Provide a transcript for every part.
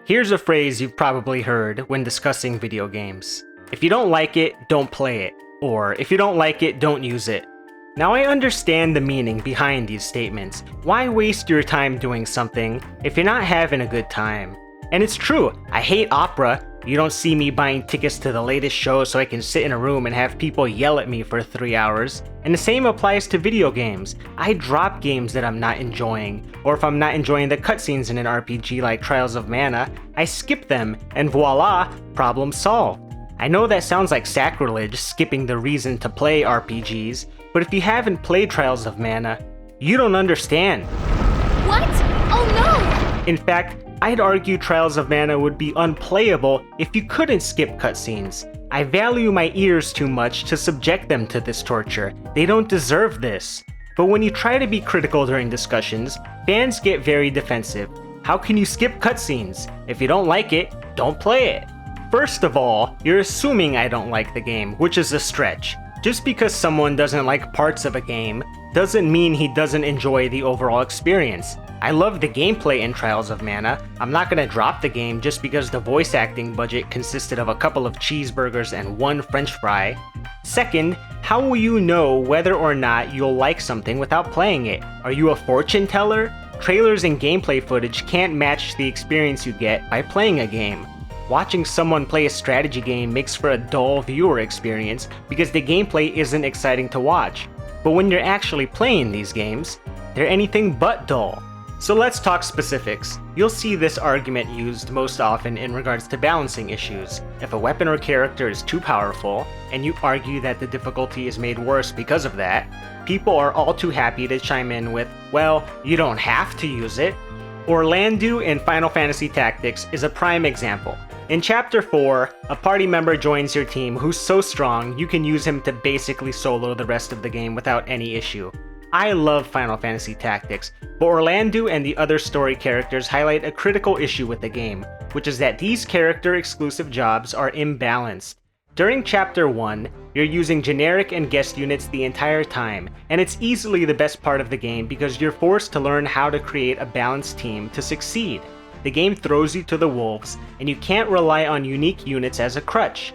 Here's a phrase you've probably heard when discussing video games. If you don't like it, don't play it. Or, if you don't like it, don't use it. Now I understand the meaning behind these statements. Why waste your time doing something if you're not having a good time? And it's true, I hate opera. You don't see me buying tickets to the latest show so I can sit in a room and have people yell at me for 3 hours. And the same applies to video games. I drop games that I'm not enjoying, or if I'm not enjoying the cutscenes in an RPG like Trials of Mana, I skip them, and voila, problem solved. I know that sounds like sacrilege, skipping the reason to play RPGs, but if you haven't played Trials of Mana, you don't understand. What? Oh no! In fact, I'd argue Trials of Mana would be unplayable if you couldn't skip cutscenes. I value my ears too much to subject them to this torture. They don't deserve this. But when you try to be critical during discussions, fans get very defensive. How can you skip cutscenes? If you don't like it, don't play it. First of all, you're assuming I don't like the game, which is a stretch. Just because someone doesn't like parts of a game doesn't mean he doesn't enjoy the overall experience. I love the gameplay in Trials of Mana. I'm not gonna drop the game just because the voice acting budget consisted of a couple of cheeseburgers and one french fry. Second, how will you know whether or not you'll like something without playing it? Are you a fortune teller? Trailers and gameplay footage can't match the experience you get by playing a game. Watching someone play a strategy game makes for a dull viewer experience because the gameplay isn't exciting to watch. But when you're actually playing these games, they're anything but dull. So let's talk specifics. You'll see this argument used most often in regards to balancing issues. If a weapon or character is too powerful, and you argue that the difficulty is made worse because of that, people are all too happy to chime in with, well, you don't have to use it. Orlandu in Final Fantasy Tactics is a prime example. In Chapter 4, a party member joins your team who's so strong you can use him to basically solo the rest of the game without any issue. I love Final Fantasy Tactics, but Orlandu and the other story characters highlight a critical issue with the game, which is that these character-exclusive jobs are imbalanced. During Chapter 1, you're using generic and guest units the entire time, and it's easily the best part of the game because you're forced to learn how to create a balanced team to succeed. The game throws you to the wolves, and you can't rely on unique units as a crutch.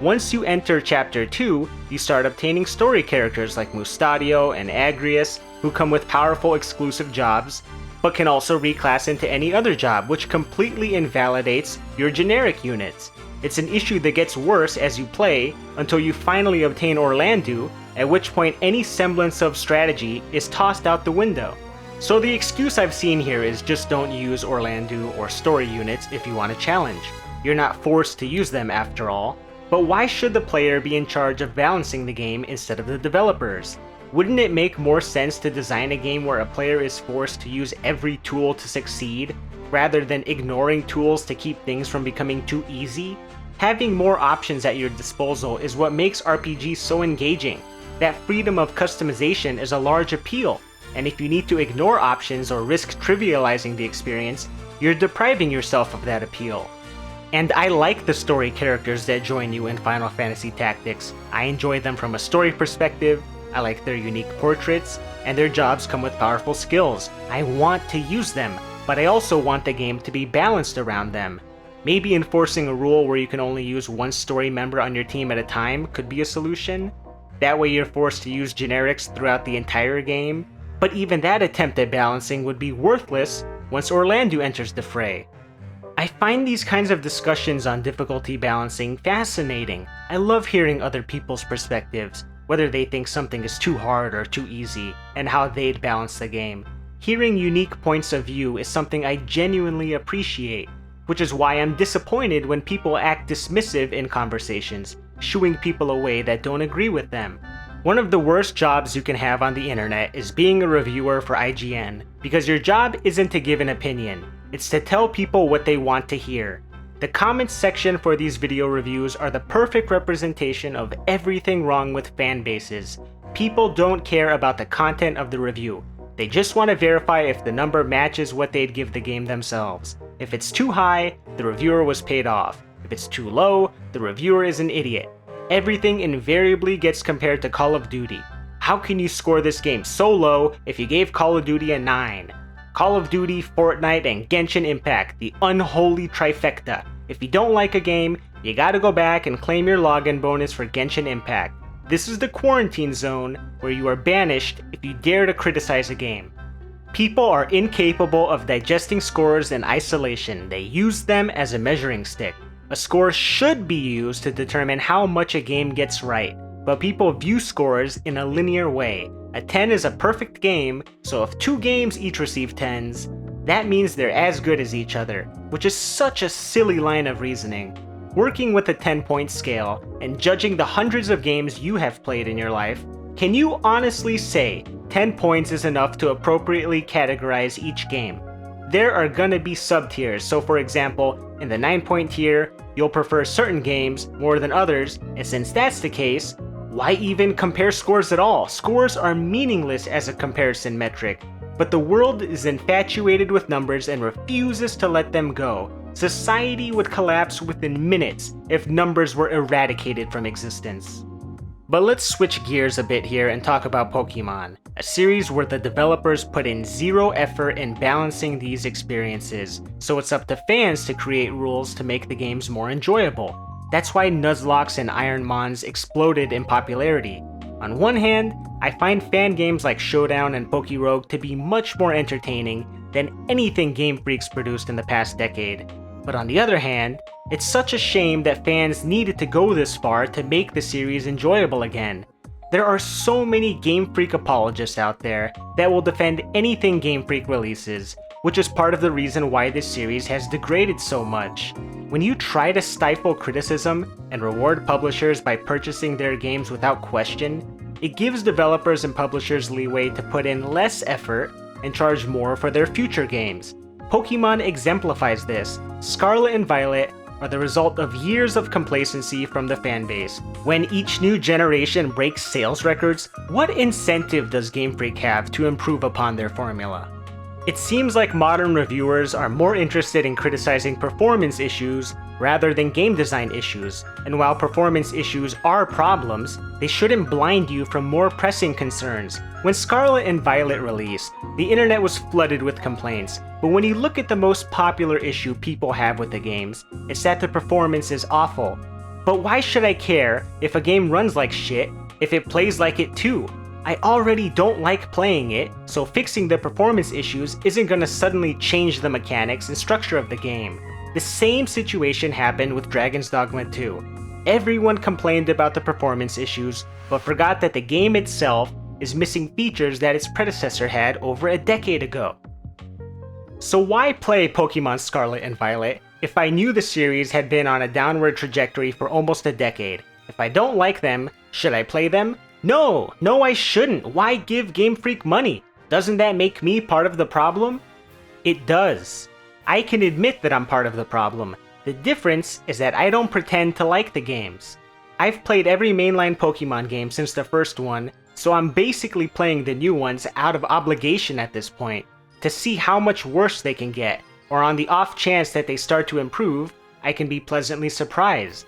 Once you enter Chapter 2, you start obtaining story characters like Mustadio and Agrias, who come with powerful exclusive jobs, but can also reclass into any other job, which completely invalidates your generic units. It's an issue that gets worse as you play, until you finally obtain Orlandu, at which point any semblance of strategy is tossed out the window. So the excuse I've seen here is just don't use Orlandu or story units if you want a challenge. You're not forced to use them after all. But why should the player be in charge of balancing the game instead of the developers? Wouldn't it make more sense to design a game where a player is forced to use every tool to succeed, rather than ignoring tools to keep things from becoming too easy? Having more options at your disposal is what makes RPGs so engaging. That freedom of customization is a large appeal, and if you need to ignore options or risk trivializing the experience, you're depriving yourself of that appeal. And I like the story characters that join you in Final Fantasy Tactics. I enjoy them from a story perspective, I like their unique portraits, and their jobs come with powerful skills. I want to use them, but I also want the game to be balanced around them. Maybe enforcing a rule where you can only use one story member on your team at a time could be a solution. That way you're forced to use generics throughout the entire game. But even that attempt at balancing would be worthless once Orlandu enters the fray. I find these kinds of discussions on difficulty balancing fascinating. I love hearing other people's perspectives, whether they think something is too hard or too easy, and how they'd balance the game. Hearing unique points of view is something I genuinely appreciate, which is why I'm disappointed when people act dismissive in conversations, shooing people away that don't agree with them. One of the worst jobs you can have on the internet is being a reviewer for IGN, because your job isn't to give an opinion, it's to tell people what they want to hear. The comments section for these video reviews are the perfect representation of everything wrong with fan bases. People don't care about the content of the review. They just want to verify if the number matches what they'd give the game themselves. If it's too high, the reviewer was paid off. If it's too low, the reviewer is an idiot. Everything invariably gets compared to Call of Duty. How can you score this game so low if you gave Call of Duty a 9? Call of Duty, Fortnite, and Genshin Impact, the unholy trifecta. If you don't like a game, you gotta go back and claim your login bonus for Genshin Impact. This is the quarantine zone where you are banished if you dare to criticize a game. People are incapable of digesting scores in isolation. They use them as a measuring stick. A score should be used to determine how much a game gets right, but people view scores in a linear way. A 10 is a perfect game, so if 2 games each receive 10s, that means they're as good as each other, which is such a silly line of reasoning. Working with a 10-point scale and judging the hundreds of games you have played in your life, can you honestly say 10 points is enough to appropriately categorize each game? There are gonna be sub-tiers, so for example, in the 9-point tier, you'll prefer certain games more than others, and since that's the case, why even compare scores at all? Scores are meaningless as a comparison metric, but the world is infatuated with numbers and refuses to let them go. Society would collapse within minutes if numbers were eradicated from existence. But let's switch gears a bit here and talk about Pokemon, a series where the developers put in zero effort in balancing these experiences, so it's up to fans to create rules to make the games more enjoyable. That's why Nuzlocke and Ironmons exploded in popularity. On one hand, I find fan games like Showdown and Pokerogue to be much more entertaining than anything Game Freak's produced in the past decade. But on the other hand, it's such a shame that fans needed to go this far to make the series enjoyable again. There are so many Game Freak apologists out there that will defend anything Game Freak releases, which is part of the reason why this series has degraded so much. When you try to stifle criticism and reward publishers by purchasing their games without question, it gives developers and publishers leeway to put in less effort and charge more for their future games. Pokemon exemplifies this. Scarlet and Violet are the result of years of complacency from the fanbase. When each new generation breaks sales records, what incentive does Game Freak have to improve upon their formula? It seems like modern reviewers are more interested in criticizing performance issues rather than game design issues, and while performance issues are problems, they shouldn't blind you from more pressing concerns. When Scarlet and Violet released, the internet was flooded with complaints, but when you look at the most popular issue people have with the games, it's that the performance is awful. But why should I care if a game runs like shit if it plays like it too? I already don't like playing it, so fixing the performance issues isn't gonna suddenly change the mechanics and structure of the game. The same situation happened with Dragon's Dogma 2. Everyone complained about the performance issues, but forgot that the game itself is missing features that its predecessor had over a decade ago. So why play Pokemon Scarlet and Violet if I knew the series had been on a downward trajectory for almost a decade? If I don't like them, should I play them? No, I shouldn't. Why give Game Freak money? Doesn't that make me part of the problem? It does. I can admit that I'm part of the problem. The difference is that I don't pretend to like the games. I've played every mainline Pokemon game since the first one, so I'm basically playing the new ones out of obligation at this point, to see how much worse they can get, or on the off chance that they start to improve, I can be pleasantly surprised.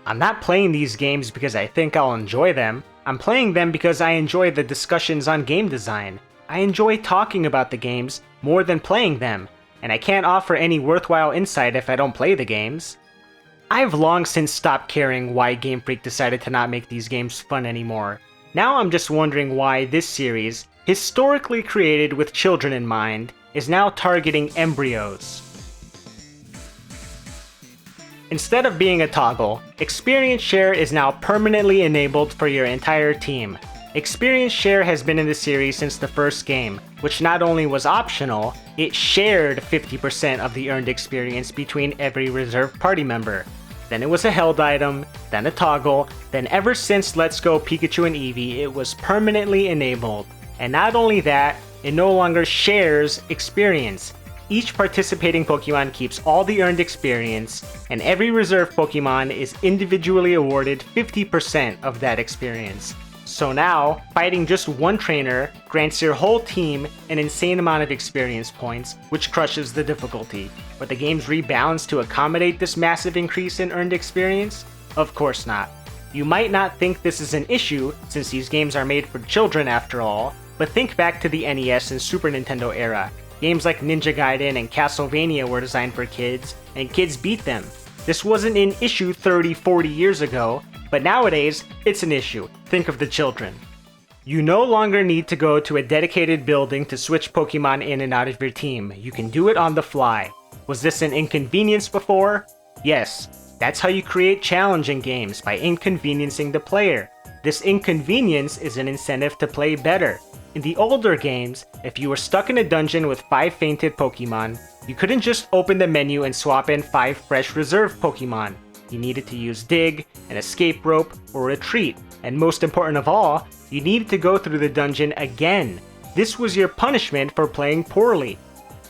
I'm not playing these games because I think I'll enjoy them. I'm playing them because I enjoy the discussions on game design. I enjoy talking about the games more than playing them, and I can't offer any worthwhile insight if I don't play the games. I've long since stopped caring why Game Freak decided to not make these games fun anymore. Now I'm just wondering why this series, historically created with children in mind, is now targeting embryos. Instead of being a toggle, Experience Share is now permanently enabled for your entire team. Experience Share has been in the series since the first game, which not only was optional, it shared 50% of the earned experience between every reserve party member. Then it was a held item, then a toggle, then ever since Let's Go Pikachu and Eevee, it was permanently enabled. And not only that, it no longer shares experience. Each participating Pokemon keeps all the earned experience, and every reserve Pokemon is individually awarded 50% of that experience. So now, fighting just one trainer grants your whole team an insane amount of experience points, which crushes the difficulty. But the game's rebalanced to accommodate this massive increase in earned experience? Of course not. You might not think this is an issue, since these games are made for children after all, but think back to the NES and Super Nintendo era. Games like Ninja Gaiden and Castlevania were designed for kids, and kids beat them. This wasn't an issue 30, 40 years ago, but nowadays, it's an issue. Think of the children. You no longer need to go to a dedicated building to switch Pokemon in and out of your team. You can do it on the fly. Was this an inconvenience before? Yes. That's how you create challenge in games, by inconveniencing the player. This inconvenience is an incentive to play better. In the older games, if you were stuck in a dungeon with 5 fainted Pokemon, you couldn't just open the menu and swap in 5 fresh reserve Pokemon. You needed to use Dig, an escape rope, or retreat, and most important of all, you needed to go through the dungeon again. This was your punishment for playing poorly.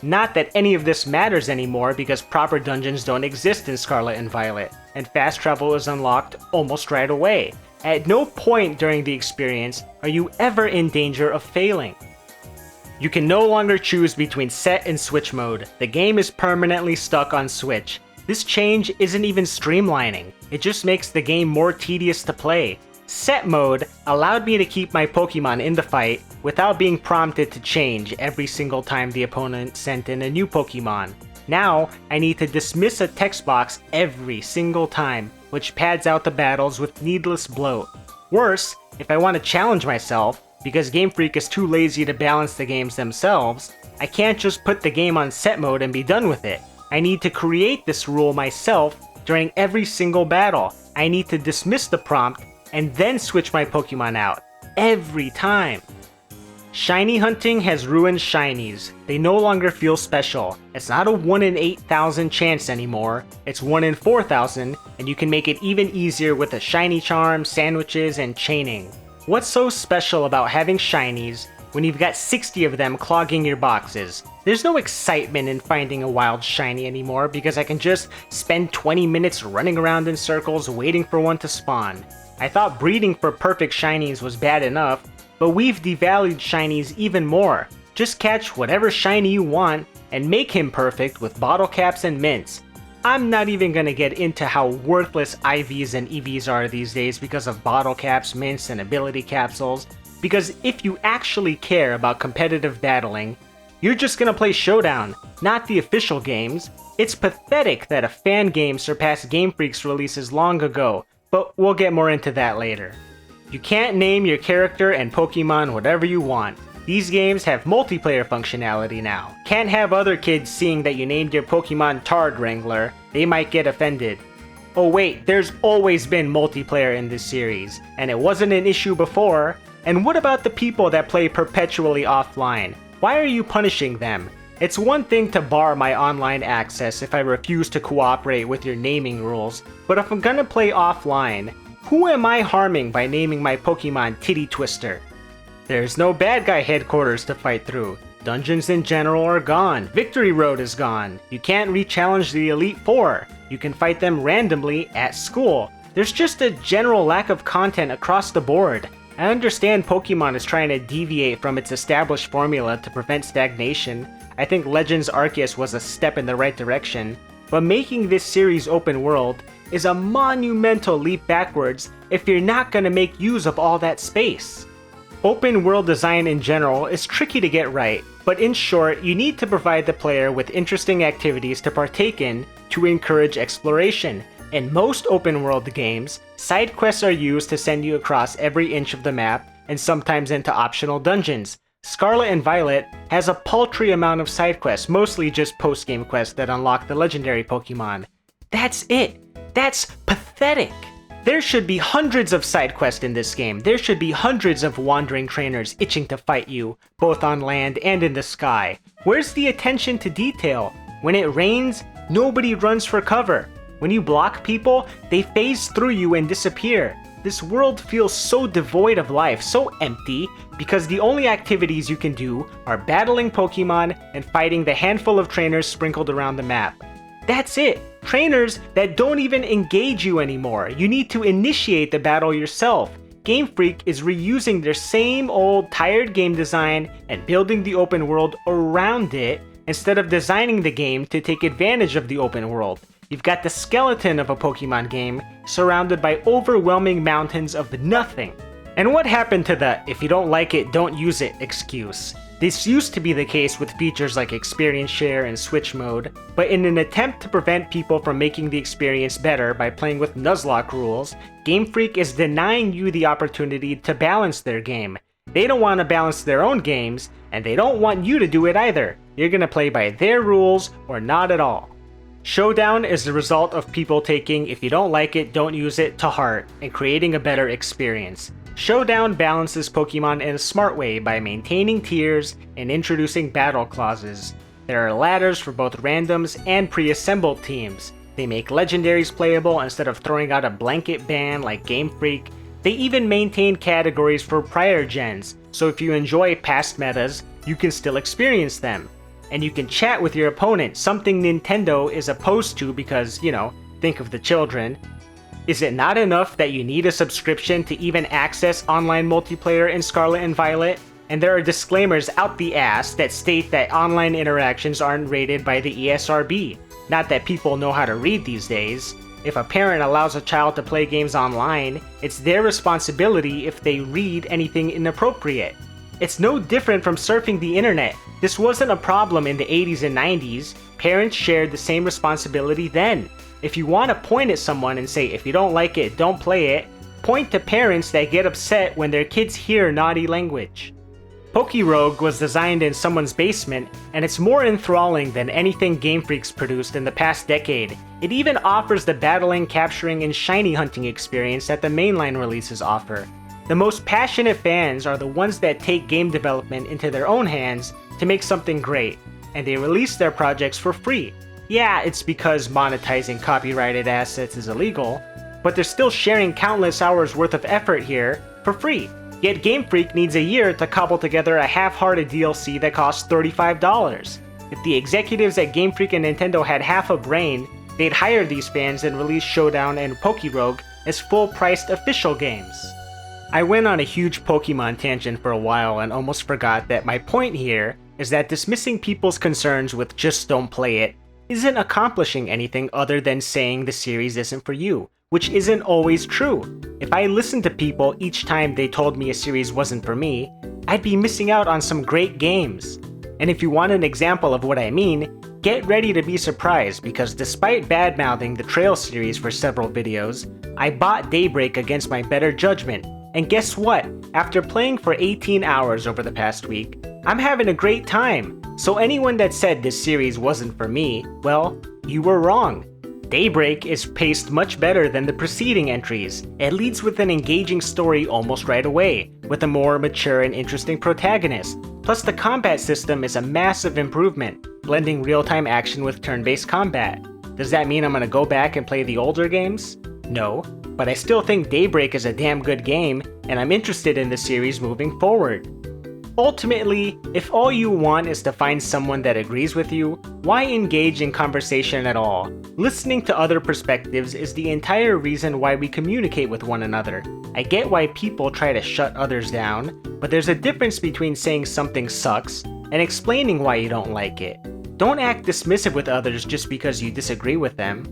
Not that any of this matters anymore because proper dungeons don't exist in Scarlet and Violet, and fast travel is unlocked almost right away. At no point during the experience are you ever in danger of failing. You can no longer choose between set and switch mode. The game is permanently stuck on switch. This change isn't even streamlining, it just makes the game more tedious to play. Set mode allowed me to keep my Pokemon in the fight without being prompted to change every single time the opponent sent in a new Pokemon. Now, I need to dismiss a text box every single time, which pads out the battles with needless bloat. Worse, if I want to challenge myself, because Game Freak is too lazy to balance the games themselves, I can't just put the game on set mode and be done with it. I need to create this rule myself during every single battle. I need to dismiss the prompt and then switch my Pokemon out. Every time. Shiny hunting has ruined shinies. They no longer feel special. It's not a 1 in 8,000 chance anymore. It's 1 in 4,000, and you can make it even easier with a shiny charm, sandwiches, and chaining. What's so special about having shinies when you've got 60 of them clogging your boxes? There's no excitement in finding a wild shiny anymore because I can just spend 20 minutes running around in circles waiting for one to spawn. I thought breeding for perfect shinies was bad enough, but we've devalued shinies even more. Just catch whatever shiny you want and make him perfect with bottle caps and mints. I'm not even gonna get into how worthless IVs and EVs are these days because of bottle caps, mints, and ability capsules, because if you actually care about competitive battling, you're just gonna play Showdown, not the official games. It's pathetic that a fan game surpassed Game Freak's releases long ago, but we'll get more into that later. You can't name your character and Pokemon whatever you want. These games have multiplayer functionality now. Can't have other kids seeing that you named your Pokemon Tard Wrangler. They might get offended. Oh wait, there's always been multiplayer in this series, and it wasn't an issue before. And what about the people that play perpetually offline? Why are you punishing them? It's one thing to bar my online access if I refuse to cooperate with your naming rules, but if I'm gonna play offline, who am I harming by naming my Pokemon Titty Twister? There's no bad guy headquarters to fight through. Dungeons in general are gone. Victory Road is gone. You can't re-challenge the Elite Four. You can fight them randomly at school. There's just a general lack of content across the board. I understand Pokemon is trying to deviate from its established formula to prevent stagnation. I think Legends Arceus was a step in the right direction, but making this series open world is a monumental leap backwards if you're not gonna make use of all that space. Open world design in general is tricky to get right, but in short, you need to provide the player with interesting activities to partake in to encourage exploration. In most open world games, side quests are used to send you across every inch of the map and sometimes into optional dungeons. Scarlet and Violet has a paltry amount of side quests, mostly just post-game quests that unlock the legendary Pokemon. That's it. That's pathetic. There should be hundreds of side quests in this game. There should be hundreds of wandering trainers itching to fight you, both on land and in the sky. Where's the attention to detail? When it rains, nobody runs for cover. When you block people, they phase through you and disappear. This world feels so devoid of life, so empty, because the only activities you can do are battling Pokemon and fighting the handful of trainers sprinkled around the map. That's it! Trainers that don't even engage you anymore. You need to initiate the battle yourself. Game Freak is reusing their same old tired game design and building the open world around it instead of designing the game to take advantage of the open world. You've got the skeleton of a Pokemon game surrounded by overwhelming mountains of nothing. And what happened to the "if you don't like it, don't use it" excuse? This used to be the case with features like Experience Share and Switch Mode, but in an attempt to prevent people from making the experience better by playing with Nuzlocke rules, Game Freak is denying you the opportunity to balance their game. They don't want to balance their own games, and they don't want you to do it either. You're gonna play by their rules or not at all. Showdown is the result of people taking "if you don't like it, don't use it" to heart and creating a better experience. Showdown balances Pokemon in a smart way by maintaining tiers and introducing battle clauses. There are ladders for both randoms and pre-assembled teams. They make legendaries playable instead of throwing out a blanket ban like Game Freak. They even maintain categories for prior gens, so if you enjoy past metas, you can still experience them. And you can chat with your opponent, something Nintendo is opposed to because, think of the children. Is it not enough that you need a subscription to even access online multiplayer in Scarlet and Violet? And there are disclaimers out the ass that state that online interactions aren't rated by the ESRB. Not that people know how to read these days. If a parent allows a child to play games online, it's their responsibility if they read anything inappropriate. It's no different from surfing the internet. This wasn't a problem in the 80s and 90s. Parents shared the same responsibility then. If you want to point at someone and say, "if you don't like it, don't play it," point to parents that get upset when their kids hear naughty language. Pokerogue was designed in someone's basement, and it's more enthralling than anything Game Freak's produced in the past decade. It even offers the battling, capturing, and shiny hunting experience that the mainline releases offer. The most passionate fans are the ones that take game development into their own hands to make something great, and they release their projects for free. Yeah, it's because monetizing copyrighted assets is illegal, but they're still sharing countless hours worth of effort here for free. Yet Game Freak needs a year to cobble together a half-hearted DLC that costs $35. If the executives at Game Freak and Nintendo had half a brain, they'd hire these fans and release Showdown and Pokerogue as full-priced official games. I went on a huge Pokemon tangent for a while and almost forgot that my point here is that dismissing people's concerns with "just don't play it" isn't accomplishing anything other than saying the series isn't for you, which isn't always true. If I listened to people each time they told me a series wasn't for me, I'd be missing out on some great games. And if you want an example of what I mean, get ready to be surprised because despite bad-mouthing the Trails series for several videos, I bought Daybreak against my better judgment. And guess what? After playing for 18 hours over the past week, I'm having a great time. So anyone that said this series wasn't for me, well, you were wrong. Daybreak is paced much better than the preceding entries. It leads with an engaging story almost right away, with a more mature and interesting protagonist. Plus the combat system is a massive improvement, blending real-time action with turn-based combat. Does that mean I'm gonna go back and play the older games? No, but I still think Daybreak is a damn good game, and I'm interested in the series moving forward. Ultimately, if all you want is to find someone that agrees with you, why engage in conversation at all? Listening to other perspectives is the entire reason why we communicate with one another. I get why people try to shut others down, but there's a difference between saying something sucks and explaining why you don't like it. Don't act dismissive with others just because you disagree with them.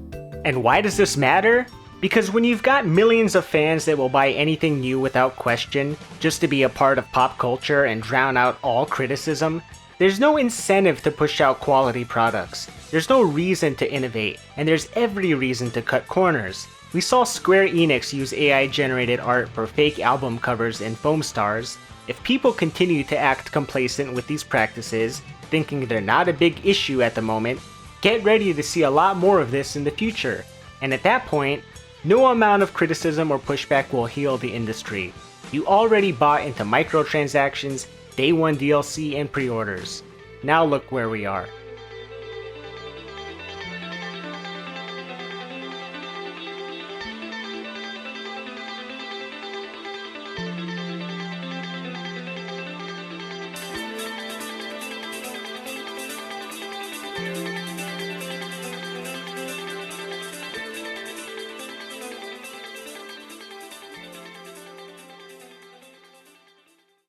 And why does this matter? Because when you've got millions of fans that will buy anything new without question, just to be a part of pop culture and drown out all criticism, there's no incentive to push out quality products. There's no reason to innovate, and there's every reason to cut corners. We saw Square Enix use AI-generated art for fake album covers in Foam Stars. If people continue to act complacent with these practices, thinking they're not a big issue at the moment, get ready to see a lot more of this in the future. And at that point, no amount of criticism or pushback will heal the industry. You already bought into microtransactions, day one DLC, and pre-orders. Now look where we are.